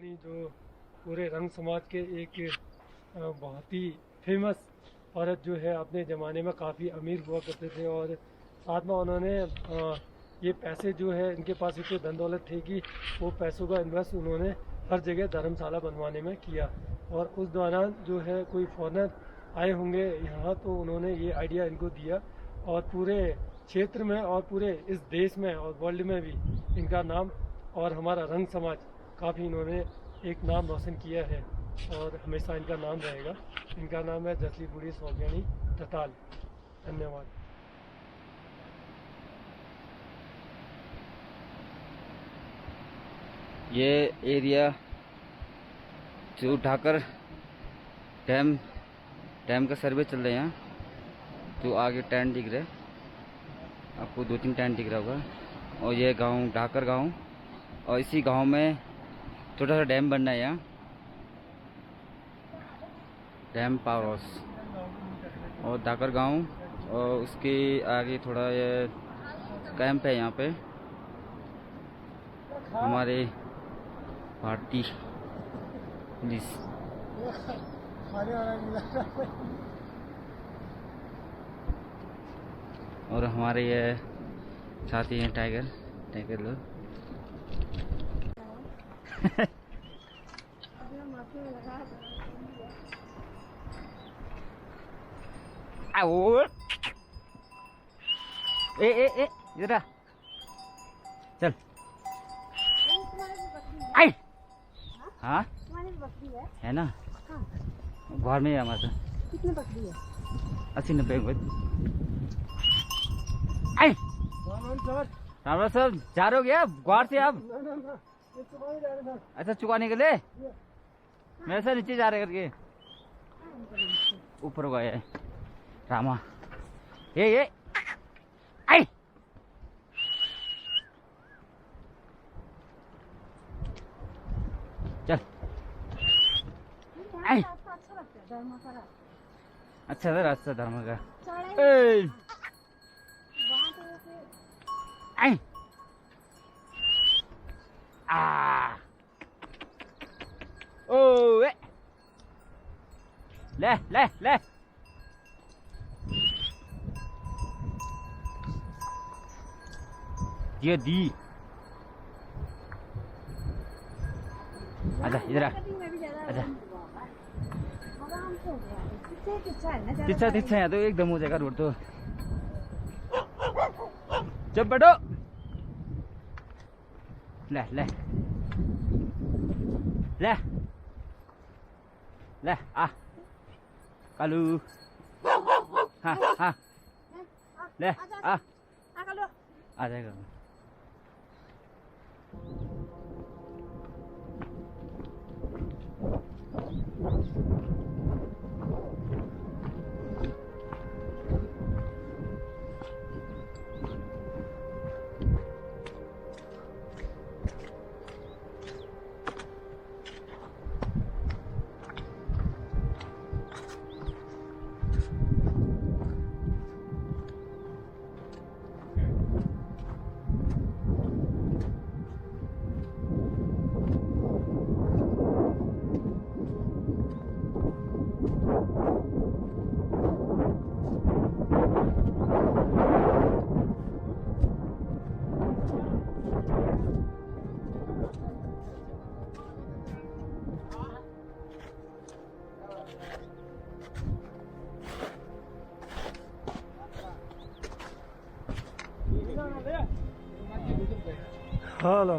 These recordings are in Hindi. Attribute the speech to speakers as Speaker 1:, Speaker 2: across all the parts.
Speaker 1: सोग्यानी जो पूरे रंग समाज के एक बहुत ही फेमस औरत जो है, अपने ज़माने में काफ़ी अमीर हुआ करते थे और साथ में उन्होंने ये पैसे जो है, इनके पास इतने धन दौलत थे कि वो पैसों का इन्वेस्ट उन्होंने हर जगह धर्मशाला बनवाने में किया। और उस दौरान जो है कोई फॉरेनर आए होंगे यहाँ, तो उन्होंने ये आइडिया इनको दिया और पूरे क्षेत्र में और पूरे इस देश में और वर्ल्ड में भी इनका नाम और हमारा रंग समाज काफ़ी इन्होंने एक नाम रोशन किया है और हमेशा इनका नाम रहेगा। इनका नाम है जसली बूढ़ी सोग्यानी टटाल। धन्यवाद।
Speaker 2: ये एरिया जो ढाकर डैम का सर्वे चल रहा है यहाँ। तो आगे टेंट दिख रहा है आपको, 2-3 टेंट दिख रहा होगा। और ये गांव ढाकर गांव, और इसी गांव में छोटा सा डैम बनना है यहाँ, डैम पावर हाउस। और ढाकर गांव और उसके आगे थोड़ा ये कैंप है। यहाँ पे हमारे भारतीय पुलिस और हमारे ये साथी हैं टाइगर लोग। ए इधर आ, चल। आई हाँ है ना, घर में है हमारे।
Speaker 3: कितने बकरी है?
Speaker 2: 80-90 आई राम सब जा रहे हो गया ग्वार से आप? अच्छा चुकाने के लिए मेरे से नीचे जा रहे करके ऊपर गए है रामा। ये आई चल आई। अच्छा है रास्ता धर्म का। आई आ ओ ले ये दी। आजा इधर आ, आजा। तिच्छा है तो एकदम हो जाएगा रोड तो। जब बैठो ले आ कालू। हाँ ले आ जाएगा।
Speaker 1: हेलो,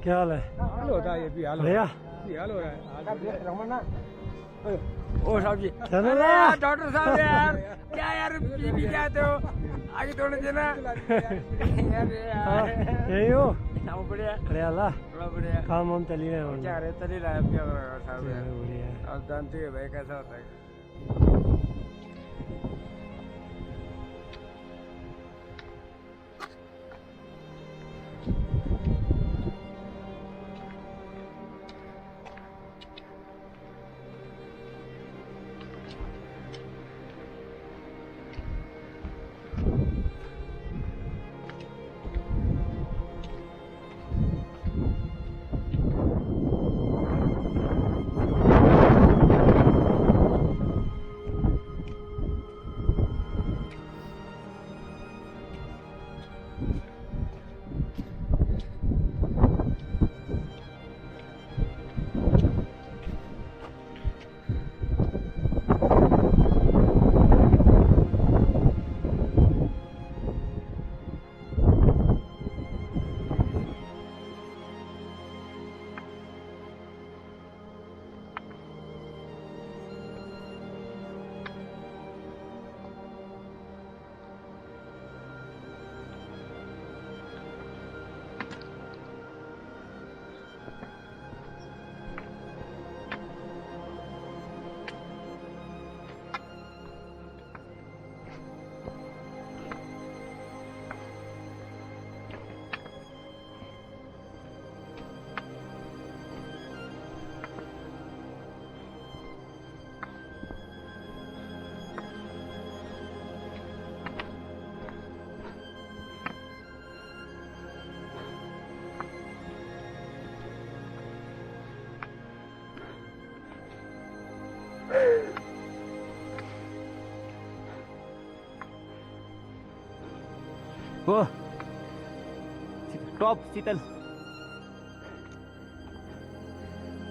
Speaker 1: क्या हाल है?
Speaker 4: हाल होता है, ये भी हाल
Speaker 1: भैया
Speaker 4: हाल हो रहा है। रमन
Speaker 1: ओ साहब जी, चलो ना
Speaker 4: डॉक्टर साहब यार, क्या यार पी क्या तो आगे थोड़े देना
Speaker 1: यही हो?
Speaker 4: बढ़िया
Speaker 1: बढ़िया ला
Speaker 4: बढ़िया
Speaker 1: काम हम चली रहे हैं।
Speaker 4: क्या रहे चली रहा है, क्या करेगा साहब यार।
Speaker 1: बढ़िया।
Speaker 4: अब जानते हैं भाई कैसा होता है।
Speaker 2: वो टॉप शीतल,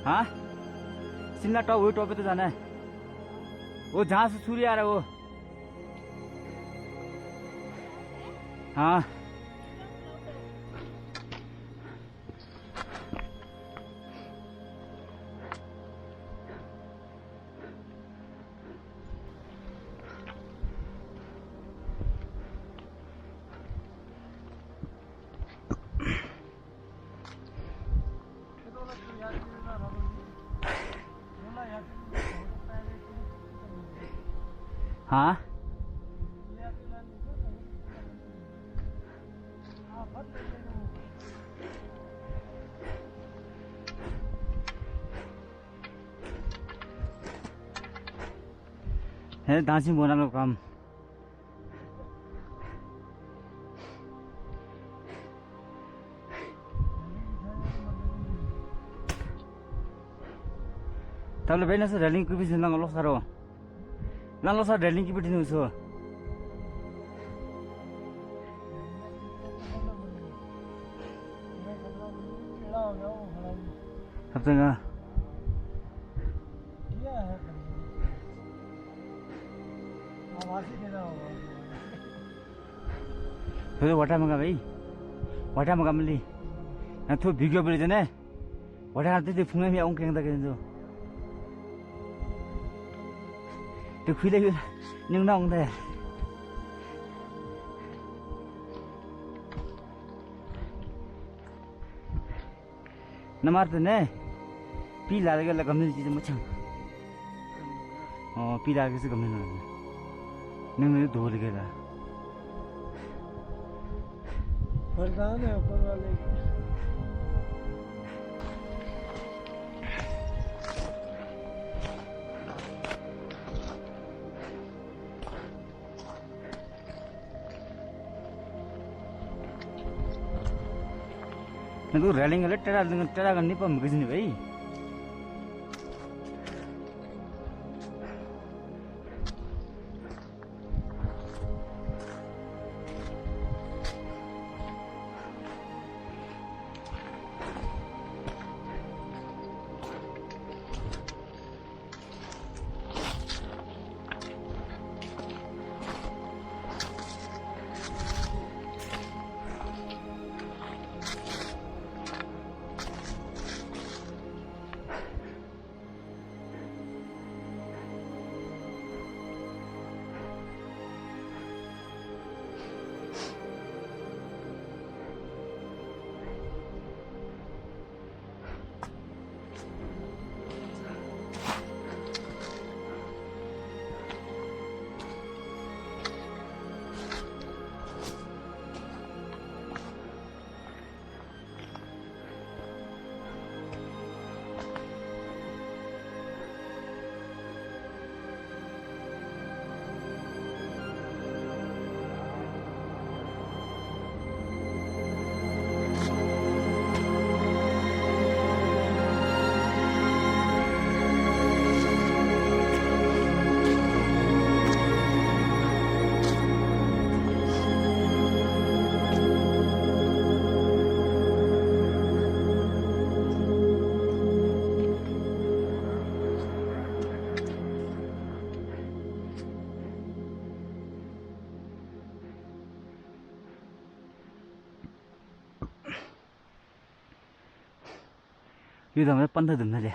Speaker 2: हाँ शिमला टॉप, वही टॉप पे तो जाना है। वो जहाँ से सूर्य आ रहा है वो, हाँ हाँ है दासी बनाने का काम। तब भाई ना सर रेलिंग की भी जिंदा लो सारो ना लो सर रेलिंग की भी नहीं उसको अब तक फिर वाटा मंगा भाई, वाटा मंगा मिली ना तो वीडियो बने थे वाटा आते थे फुंगे में आऊँ क्या करें तो खुले nhưng nó không thể nó mát rồi nè pi là cái là cầm lên chỉ cho mất chẳng pi là cái sự cầm lên rồi nhưng nó đổ được cái là
Speaker 1: वरदान है ऊपर वाले का।
Speaker 2: मैं तो रेलिंग वाले टेढ़ा टेढ़ा करनी पर मुझे नहीं भाई यो त हाम्रो 15 दिन ले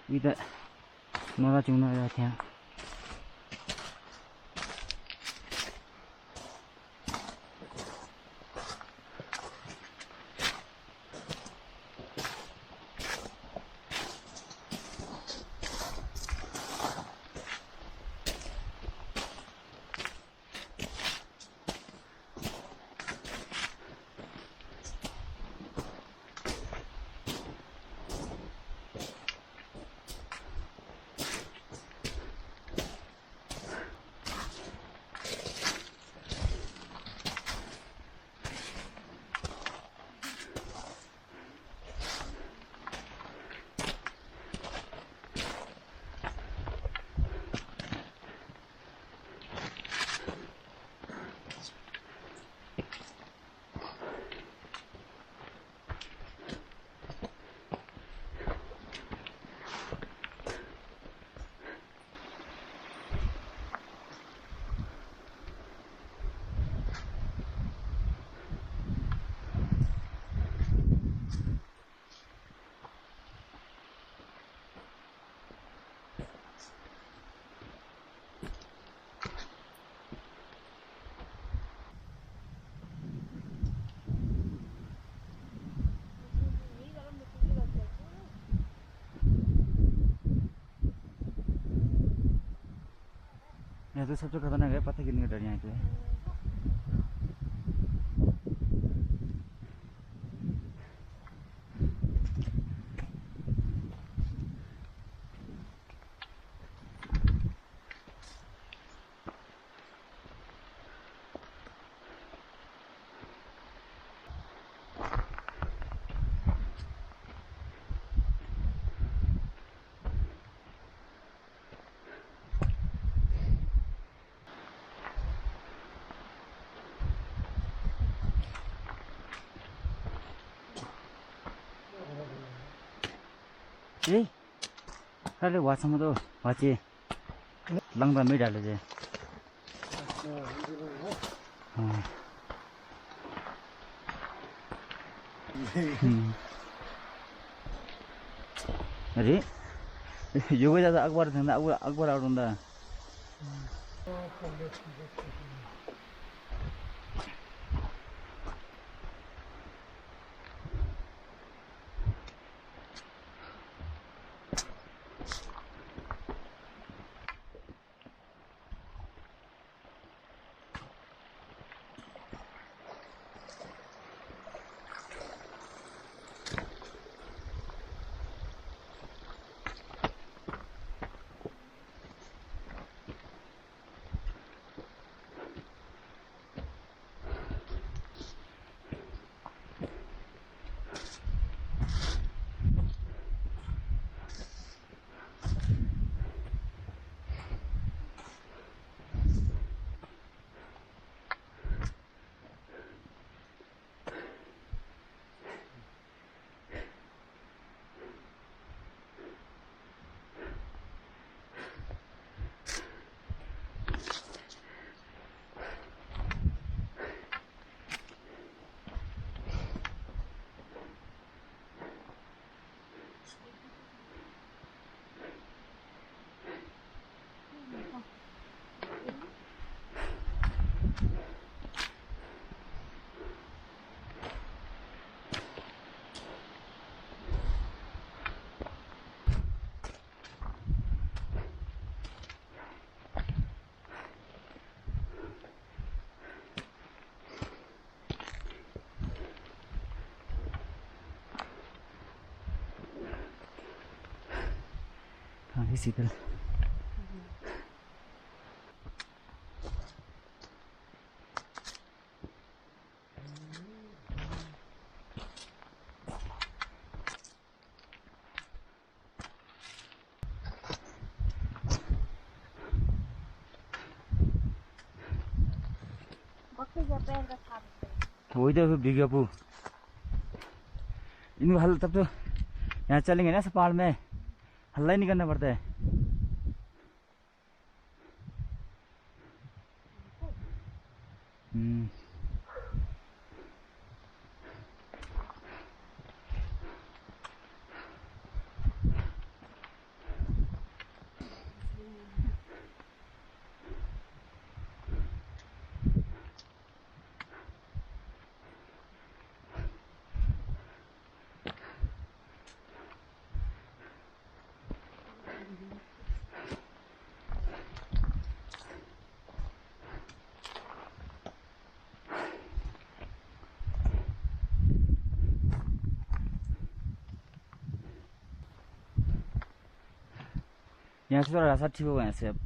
Speaker 2: इधर नोरा चुना जाते हैं यहाँ तो सबसे खतरनाक है पत्थर गिरने का डर यहाँ पे ए साले वासम तो वाचे लंगदा में डाले जे हाँ अरे योगा ज्यादा अखबार था ना अखबार आउट होता काफ़ी शीतल। वही तो बिगपू इनको हल तब तो यहाँ चलेंगे ना पहाड़ में हल्ला ही नहीं करना पड़ता है। यहाँ से थोड़ा रास्ता ठीक होगा यहाँ से अब।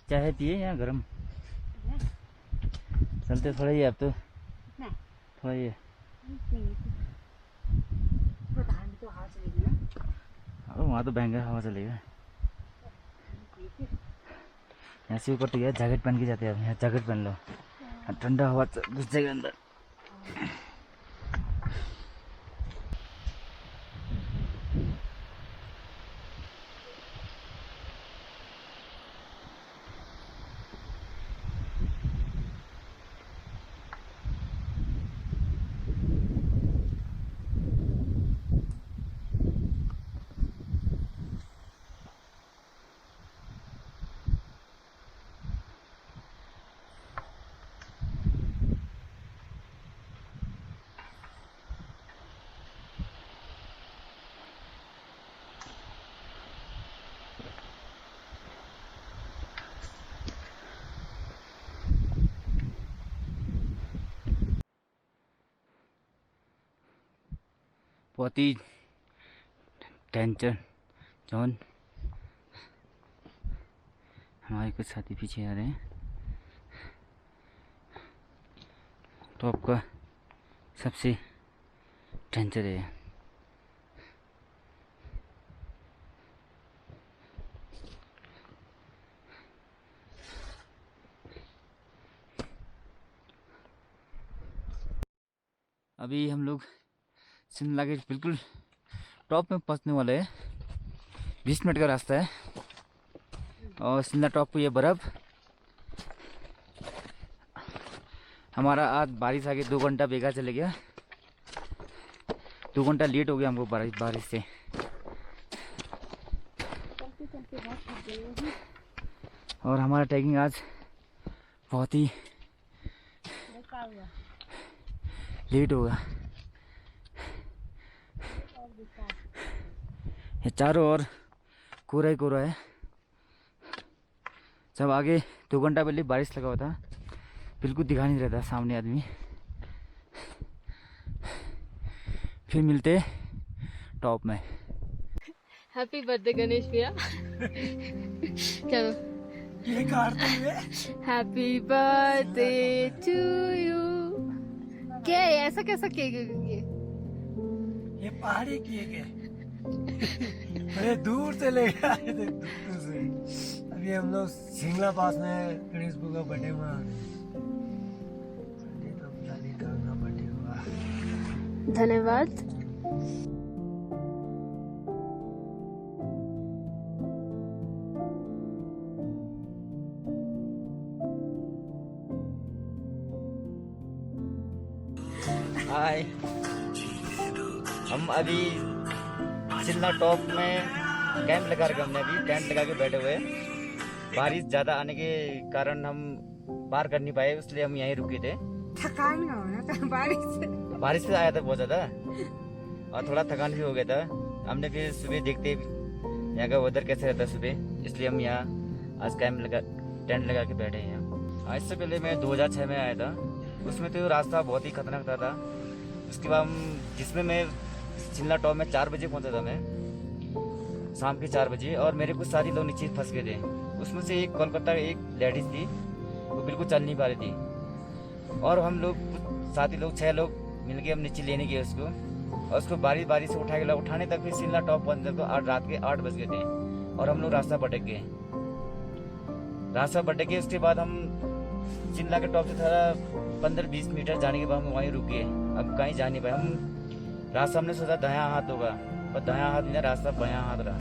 Speaker 2: चाय पिए या गरम? चलते थोड़ा ही अब तो थोड़ा ही वहाँ तो भयंकर हवा चलेगा। यहाँ से ऊपर तो यार जैकेट पहन के जाते हैं। यहाँ जैकेट पहन लो, ठंडा हवा घुस जाएगा अंदर। बहुत ही डेंजर जोन। हमारे कुछ साथी पीछे आ रहे हैं। टॉप का सबसे डेंजर है। अभी हम लोग शिमला के बिल्कुल टॉप में पहुंचने वाले हैं। 20 मिनट का रास्ता है और शिमला टॉप पे ये बर्फ़। हमारा आज बारिश आ गई, 2 घंटा बेकार चले गया। 2 घंटा लेट हो गया हमको बारिश से। और हमारा ट्रैकिंग आज बहुत ही लेट होगा। ये चारों ओर कोहरा ही कोहरा है। जब आगे 2 घंटा पहले बारिश लगा हुआ था, बिल्कुल दिखा नहीं रहता सामने आदमी। फिर मिलते टॉप में।
Speaker 3: हैप्पी बर्थडे गणेश भैया। चलो
Speaker 4: केक काटते हुए
Speaker 3: हैप्पी बर्थडे टू यू। क्या है ऐसा कैसा केक है
Speaker 4: ये पहाड़ी केक है। बड़े दूर से लेके आए थे दुत्तू से। अभी हम लोग शिमला पास में गणेश भगवान का बर्थडे मना रहे हैं। तो ललिता का बर्थडे हुआ।
Speaker 3: धन्यवाद।
Speaker 2: हाय, हम अभी शिमला टॉप में कैंप लगा के हमने अभी टेंट लगा के बैठे हुए। बारिश ज़्यादा आने के कारण हम पार कर नहीं पाए, इसलिए हम यहीं रुके थे।
Speaker 4: थकान हो रहा था
Speaker 2: बारिश से आया था बहुत ज़्यादा और थोड़ा थकान भी हो गया था। हमने फिर सुबह देखते यहाँ का वेदर कैसे रहता है सुबह, इसलिए हम यहाँ आज कैंप टेंट लगा के बैठे हैं यहाँ। इससे पहले मैं 2006 में आया था, उसमें तो रास्ता बहुत ही खतरनाक था। उसके बाद जिसमें मैं शिमला टॉप में 4 बजे पहुँचा था, मैं शाम के 4 बजे, और मेरे कुछ साथी लोग नीचे फंस गए थे। उसमें से एक कोलकाता एक लेडीज़ थी, वो बिल्कुल चल नहीं पा रही थी, और हम लोग साथी लोग 6 लोग मिल के हम नीचे लेने गए उसको, और उसको बारी बारी से उठा के उठाने तक फिर शिमला टॉप पहुँचने तक रात के 8 बज गए थे, और हम लोग रास्ता भटक गए। उसके बाद हम शिमला के टॉप से थोड़ा 15-20 मीटर जाने के बाद हम वहीं रुक गए। अब कहीं जा नहीं पाए हम। रास्ता हमने सोचा दायां हाथ होगा, पर दायां हाथ नहीं, रास्ता बायां हाथ रहा।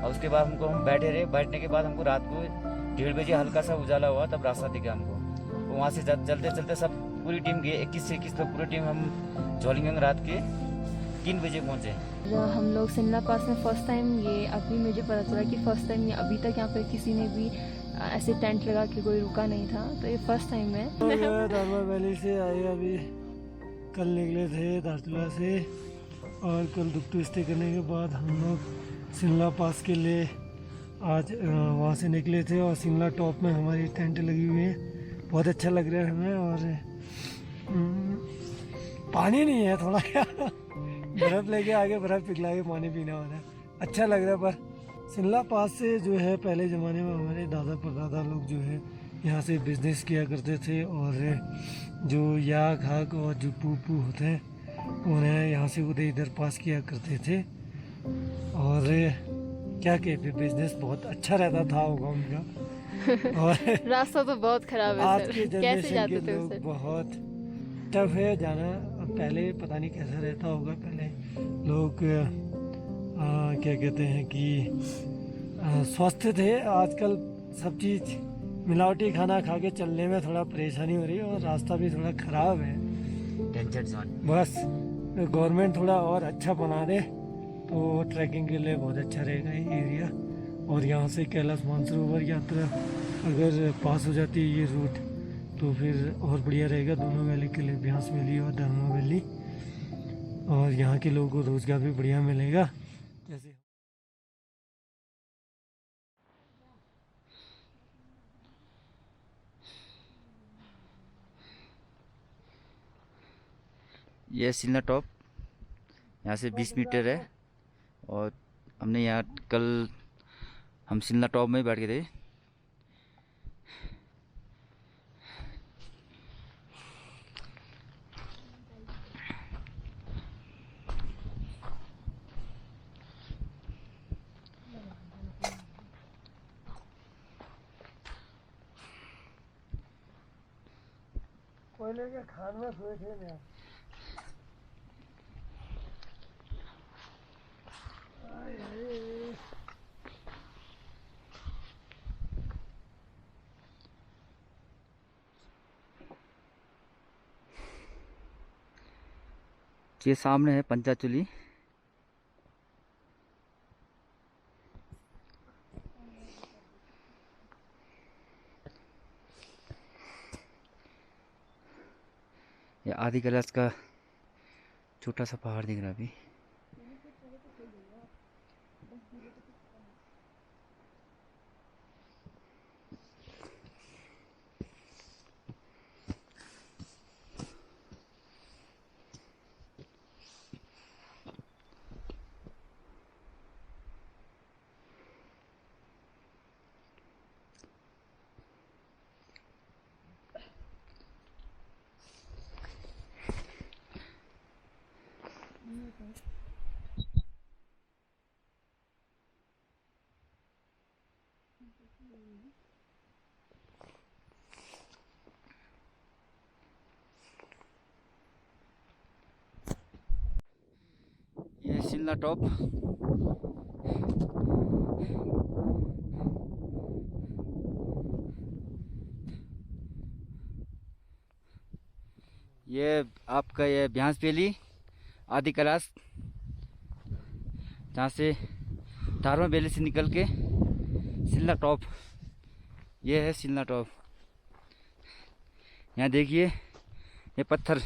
Speaker 2: और उसके बाद हम बैठे रहे। बैठने के बाद हमको रात को 1:30 बजे हल्का सा उजाला हुआ, तब रास्ता दिखा हमको। तो वहाँ से चलते चलते सब पूरी टीम गए, 21 से 21 लोग पूरी टीम, हम झोलिंगंग रात के 3 बजे पहुँचे।
Speaker 3: हम लोग शिमला पास में फर्स्ट टाइम, ये अभी मुझे पता चला कि फर्स्ट टाइम ये अभी तक यहाँ पे किसी ने भी ऐसे टेंट लगा के कोई रुका नहीं था, तो ये फर्स्ट टाइम है।
Speaker 4: दारमा वैली से आए, अभी कल निकले थे धारचूला से, और कल दुक्टू स्टे करने के बाद हम लोग शिमला पास के लिए आज वहाँ से निकले थे, और शिमला टॉप में हमारी टेंट लगी हुई है। बहुत अच्छा लग रहा है हमें। और पानी नहीं है, थोड़ा क्या बर्फ़ लेके आगे बर्फ़ पिघला के पानी पीना होता है, अच्छा लग रहा है। पर शिमला पास से जो है पहले ज़माने में हमारे दादा परदादा लोग जो है यहाँ से बिज़नेस किया करते थे, और जो याक हाक और जो पू होते हैं उन्हें यहाँ से उधर इधर पास किया करते थे। और क्या कहते, बिज़नेस बहुत अच्छा रहता था होगा उनका। और
Speaker 3: रास्ता तो बहुत खराब है
Speaker 4: आज
Speaker 3: सर,
Speaker 4: के
Speaker 3: कैसे
Speaker 4: जनरेशन
Speaker 3: जाते
Speaker 4: के
Speaker 3: थे
Speaker 4: लोग
Speaker 3: उससे?
Speaker 4: बहुत टफ है जाना। अब पहले पता नहीं कैसा रहता होगा, पहले लोग क्या कहते हैं कि स्वस्थ थे। आजकल सब चीज़ मिलावटी खाना खा के चलने में थोड़ा परेशानी हो रही है, और रास्ता भी थोड़ा ख़राब है।
Speaker 2: Danger zone.
Speaker 4: बस गवर्नमेंट थोड़ा और अच्छा बना दे तो ट्रैकिंग के लिए बहुत अच्छा रहेगा ये एरिया। और यहाँ से कैलाश मानसरोवर यात्रा अगर पास हो जाती है ये रूट, तो फिर और बढ़िया रहेगा दोनों वैली के लिए, ब्यास वैली और धर्मा वैली। और यहाँ के लोगों को रोज़गार भी बढ़िया मिलेगा। जैसे
Speaker 2: ये शिमला टॉप यहाँ से 20 मीटर है, और हमने यहाँ कल हम शिमला टॉप में ही बैठ गए थे।
Speaker 4: कोयले के खान में सोए थे ना।
Speaker 2: ये सामने है पंचाचूली। ये आदि कैलाश का छोटा सा पहाड़ दिख रहा है अभी। ये शिमला टॉप। ये आपका ये ब्यास वैली आदि कैलाश, जहाँ से धारमा वैली से निकल के शिमला टॉप, ये है शिमला टॉप। यहाँ देखिए ये पत्थर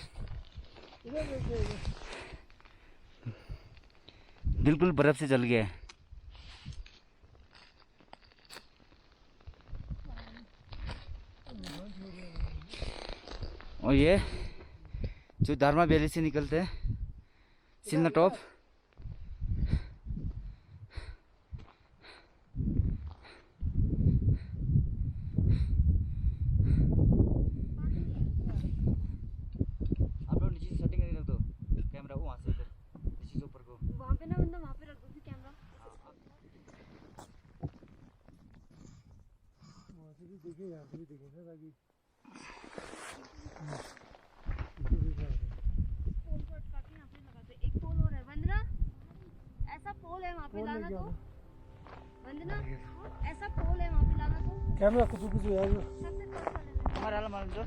Speaker 2: बिल्कुल बर्फ से जल गया है। और ये जो धर्मा वैली से निकलते हैं सिलना टॉप। आप लोग नीचे से सेटिंग करके रख दो कैमरा को, वहाँ से इधर नीचे से ऊपर को
Speaker 3: वहाँ पे ना बंदा वहाँ पे रख दो फिर कैमरा।
Speaker 1: वहाँ से भी देखें, यहाँ से भी देखें ना, ताकि
Speaker 3: पोल को अटका के यहाँ पे लगाते। एक पोल और है वंदना, ऐसा पोल है वहाँ पे लाना तो। वंदना ऐसा पोल है वहाँ पे लाना तो।
Speaker 1: कैमरा कुछ यार
Speaker 3: सबसे फर्स्ट वाले में।
Speaker 2: हमारा हाल मान लो।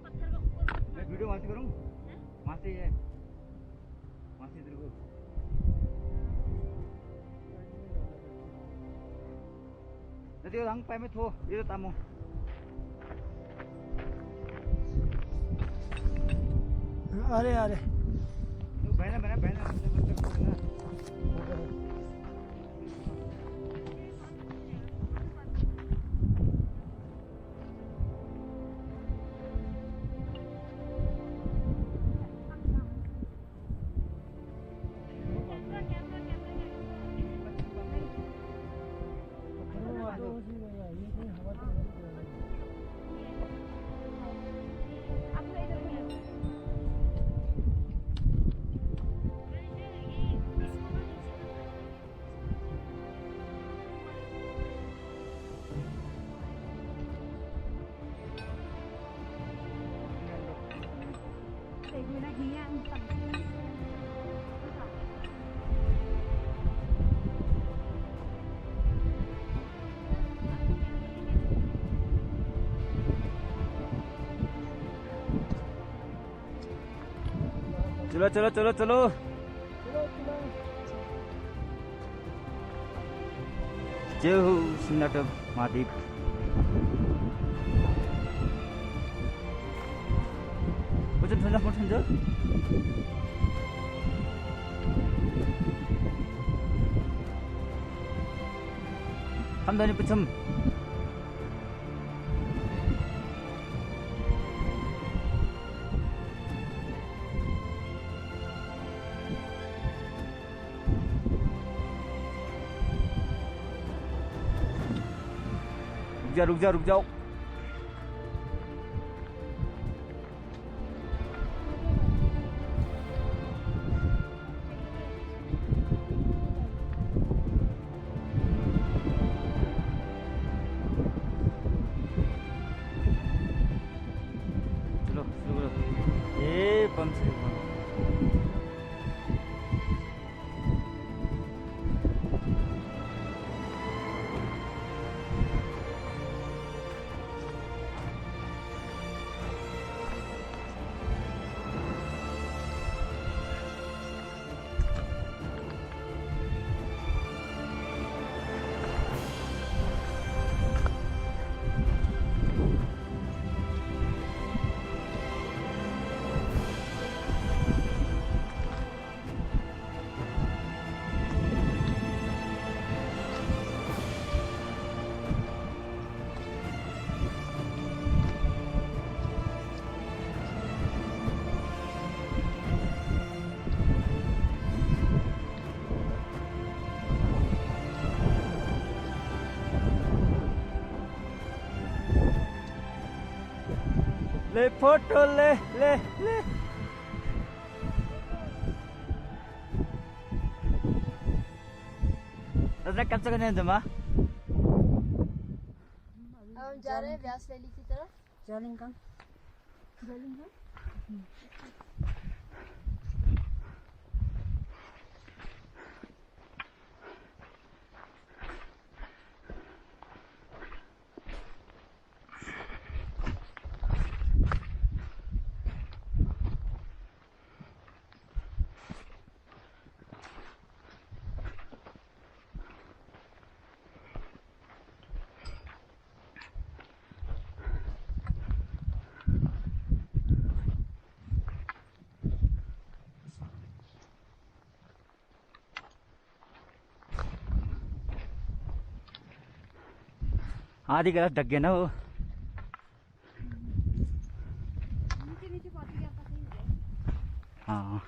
Speaker 3: पत्थर का ऊपर
Speaker 2: मैं वीडियो वहाँ से करूँ, वहाँ से है, वहाँ से इधर को। Nanti orang pamit ho, itu tamu.
Speaker 1: अरे अरे
Speaker 2: Banyak banyak banyak. चलो चलो चलो चलो जय हो सिंगाटम महाद्वीप। Pucem sana pun senja. Hamdani pucem. रुक जा रुक जाओ। चलो शुरू करो। ये पंप से ले फोटो ले ले ले। रजना कब तक नहीं जमा?
Speaker 3: हम जा रहे हैं व्यास वैली की तरफ।
Speaker 5: जालिंगम
Speaker 2: आधी गिलास ढक गया ना वो। हाँ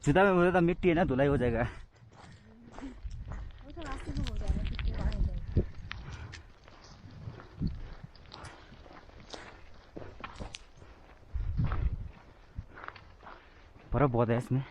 Speaker 2: जूता में बोला था मिट्टी है ना, धुलाई हो जाएगा। बर्फ बहुत है इसमें।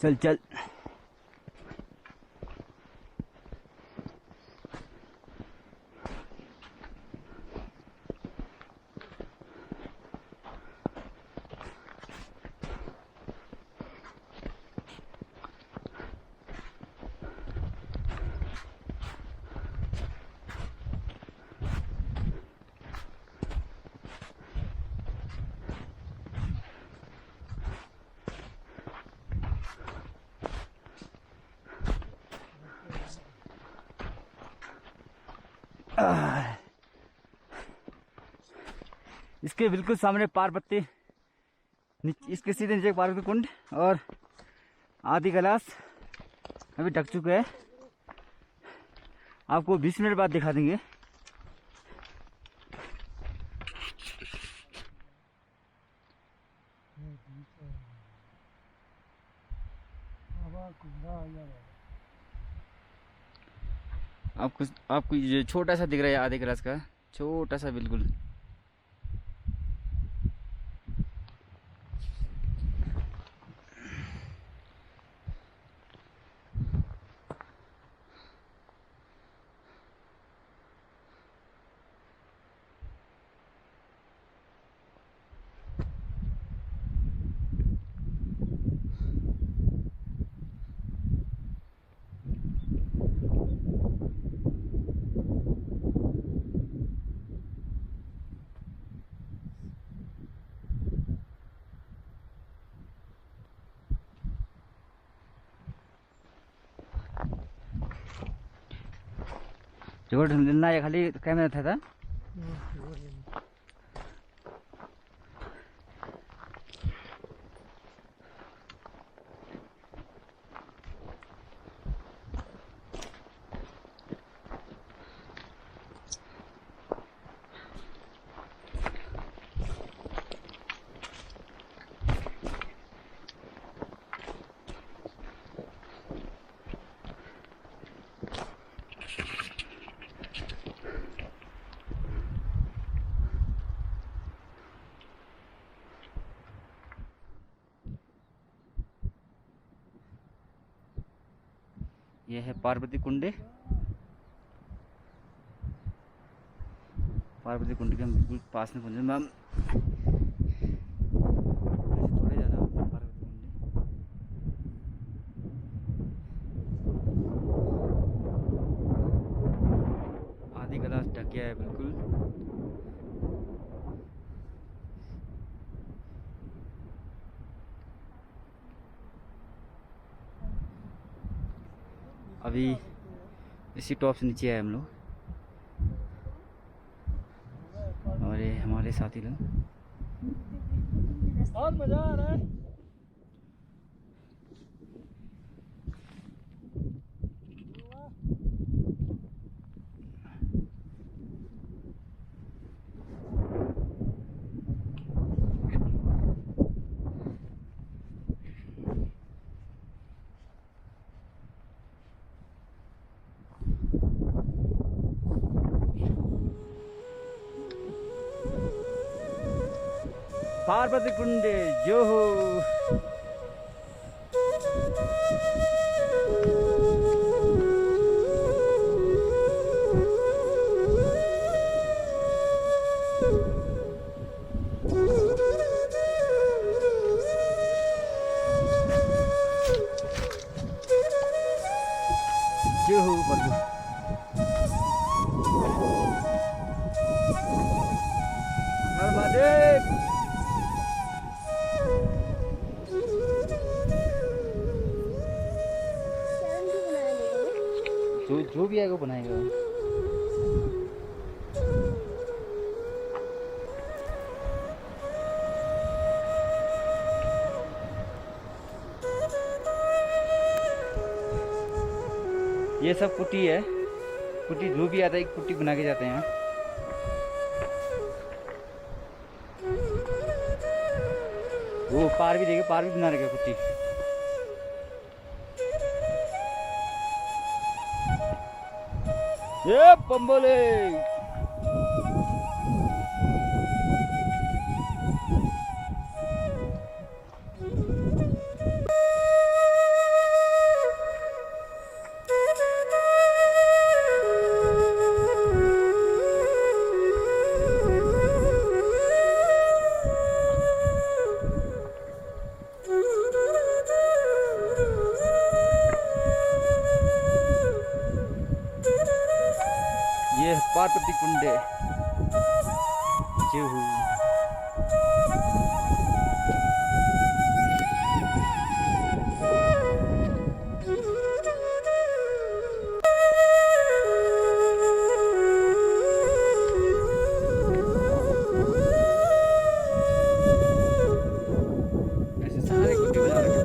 Speaker 2: चल चल इसके बिल्कुल सामने पार्वती, इसके सीधे नीचे पार्वती कुंड और आधी गिलास अभी ढक चुके हैं। आपको 20 मिनट बाद दिखा देंगे। आपको ये छोटा सा दिख रहा है आधे गिलास का, छोटा सा बिल्कुल। रिकॉर्ड लेना या खाली कैमरा था? यह है पार्वती कुंड। पार्वती कुंड के हम बिल्कुल पास में पहुंचे मैम। थोड़े जाना पार्वती कुंड। आधी गिलास ढक गया है बिल्कुल। अभी इसी टॉप से नीचे आए हम लोग और ये हमारे साथी लोग।
Speaker 1: बहुत मजा आ रहा है।
Speaker 2: पार्वती कुंड जो हो। जो हो प्रभु। हर महादेव। जो भी आएगा वो बनाएगा। ये सब कुटी है, कुटी जो भी आता है एक कुटी बना के जाते हैं। वो पार भी देखे, पार भी बना रखे कुटी। ये बम्बोले ये पार्वती कुंड जेहू। ऐसे सारे कुटी बना रखे हैं।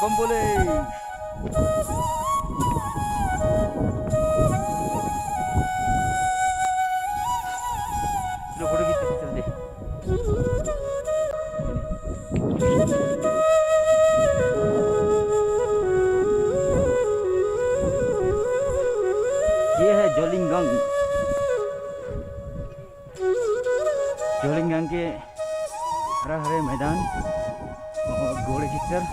Speaker 2: बम्बोले फोटो खींचते चलते। ये है जोलिंगंग। जोलिंगंग के हरा हरे मैदान और घोड़े खींचकर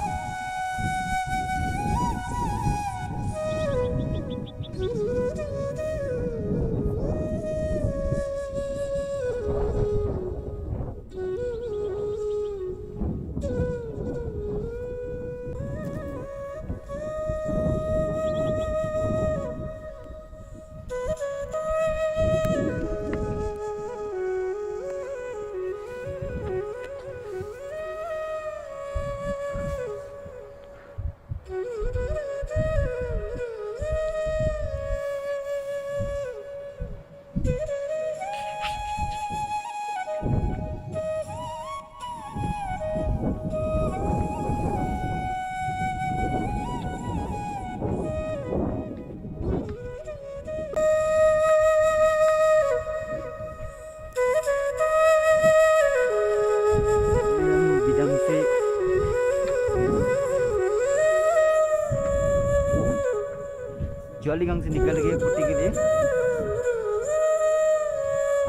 Speaker 2: जोलीगंज से निकल गए कुटी के लिए।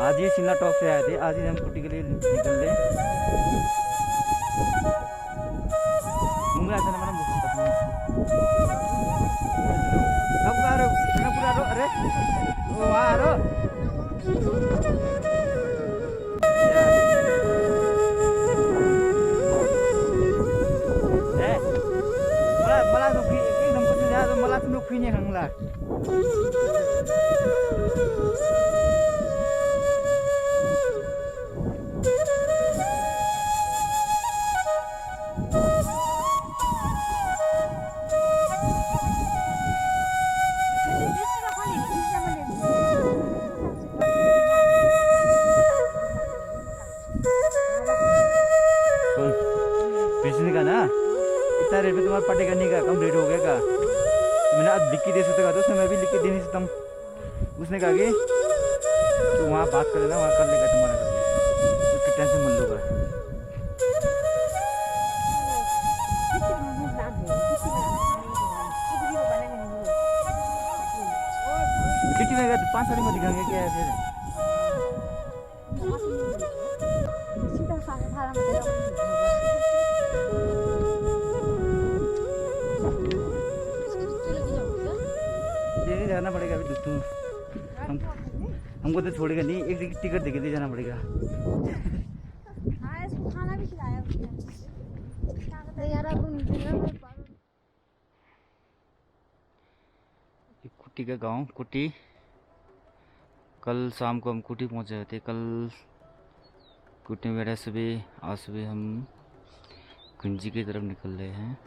Speaker 2: आज ही शिमला टॉप से आए थे, आज ही हम कुटी के लिए निकल रहे। मुंबई मैडम अरे वहाँ आ रहा मला एकदम कुठे जा मला तुम्ही खुईने खांगला इतना रेट में तुम्हारा पटेगा नहीं का, कम रेट हो गया का। मैंने अब लिख के दे सकता था, उसने मैं भी लिख के दे नहीं सकता। उसने कहा कि तो वहाँ बात कर लेना, वहाँ कर लेगा तुम्हारा करके, उसकी टेंशन मत लो का। किटी में 5 साड़ी में दिखाएंगे क्या है फिर? लेके जाना पड़ेगा अभी दुत्तू। हमको तो छोड़ेगा नहीं, एक टिकट देके दे जाना पड़ेगा। कुटी का गांव कुटी। कल शाम को हम कुटी पहुंचे थे। कल कुटी में सुबह, आज सुबह हम कुंजी की तरफ निकल रहे हैं।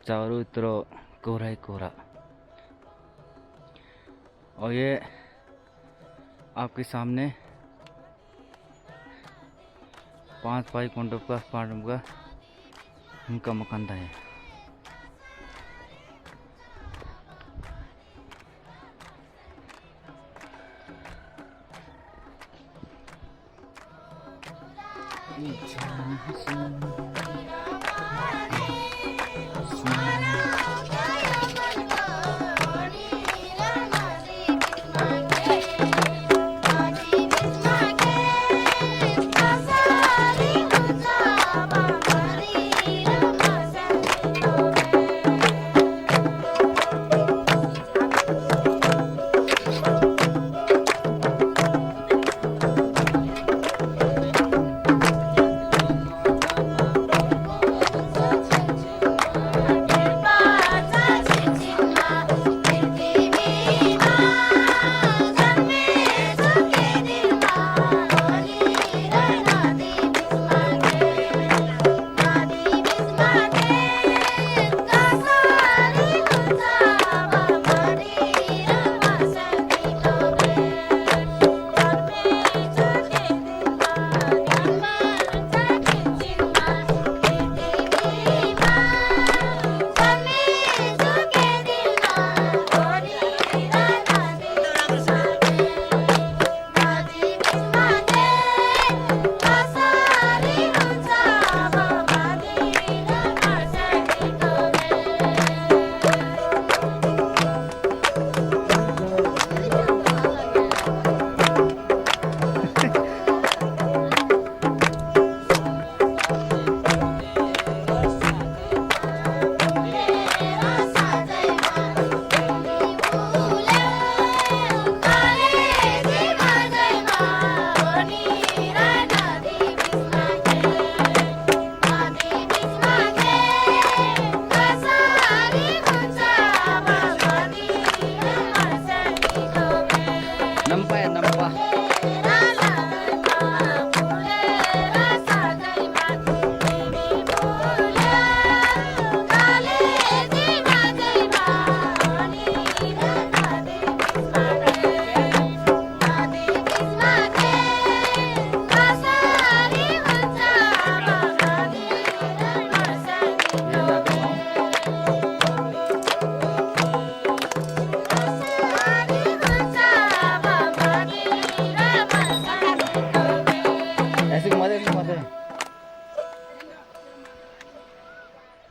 Speaker 2: चारों तरफ कोहरा ही कोहरा। और ये आपके सामने 5 भाई कोंडों का पांडव का उनका मकान था। है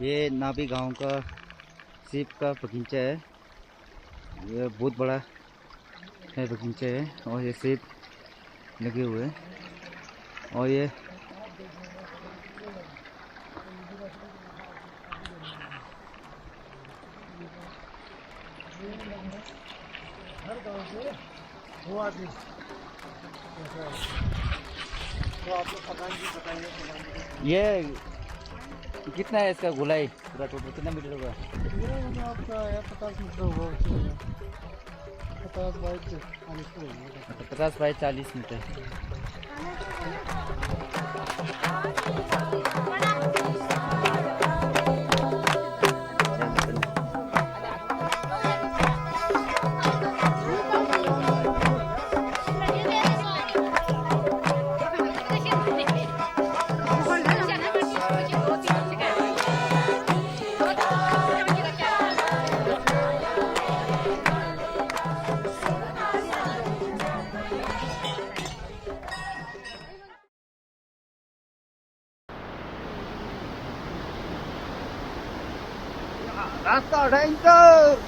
Speaker 2: ये नाभी गांव का सेब का बगीचा है। ये बहुत बड़ा है बगीचा है और ये सेब लगे हुए हैं। और ये
Speaker 4: हर गांव से 2 आदमी तो आपको पकान जी बताइए।
Speaker 2: ये कितना है इसका गोलाई पूरा टोटल कितना मीटर होगा?
Speaker 4: ये आपका 50 मीटर होगा। 50 बाई 40 होगा।
Speaker 2: 50 बाई 40 मीटर। एडवेंचर